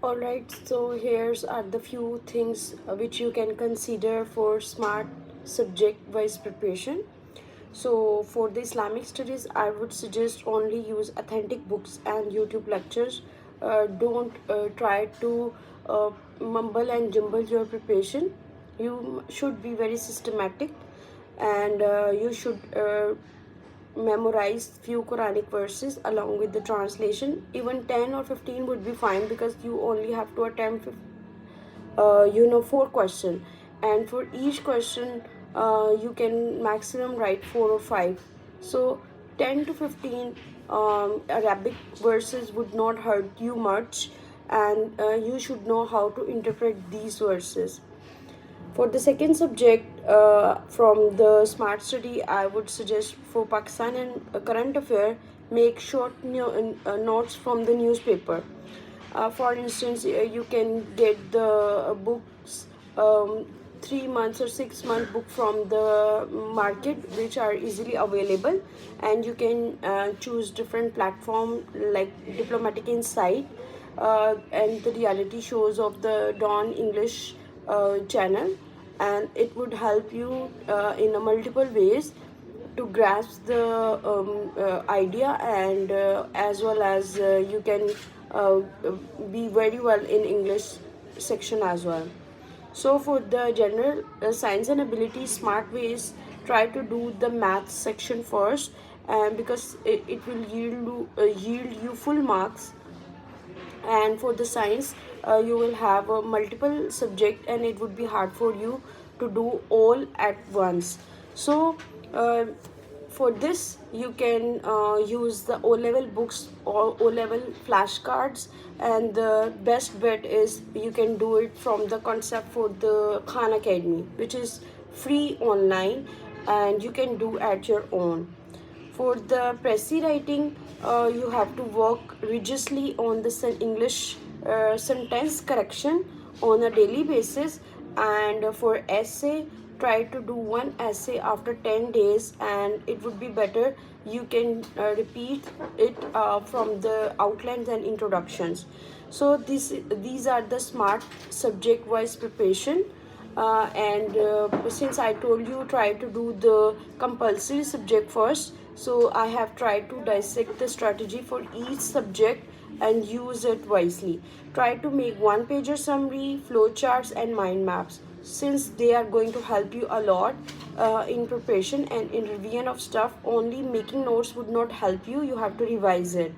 Alright, so here's are the few things which you can consider for smart subject wise preparation. So for the Islamic studies, I would suggest only use authentic books and YouTube lectures. Don't try to mumble and jumble your preparation. You should be very systematic, and you should memorize few Quranic verses along with the translation. Even 10 or 15 would be fine, because you only have to attempt 4 questions, and for each question you can maximum write 4 or 5. So 10 to 15 Arabic verses would not hurt you much, and you should know how to interpret these verses. For the second subject, from the smart study, I would suggest for Pakistan and current affair, make short notes from the newspaper. For instance, you can get the books, 3 months or 6 month book from the market, which are easily available, and you can choose different platform like Diplomatic Insight and the reality shows of the Dawn English channel, and it would help you in a multiple ways to grasp the idea, and as well as you can uh, be very well in English section as well. So for the general science and ability smart ways, try to do the math section first, and because it will yield you full marks. And for the science, you will have a multiple subject, and it would be hard for you to do all at once. So uh, for this, you can use the O level books or O level flashcards, and the best bet is you can do it from the concept for the Khan Academy, which is free online, and you can do at your own. For the Pressy writing, you have to work rigorously on the English sentence correction on a daily basis. And for essay, try to do one essay after 10 days, and it would be better you can repeat it from the outlines and introductions. So these are the smart subject wise preparation. And since I told you try to do the compulsory subject first, so I have tried to dissect the strategy for each subject and use it wisely. Try to make one pager summary, flowcharts, and mind maps, since they are going to help you a lot in preparation and in revision of stuff. Only making notes would not help you, you have to revise it.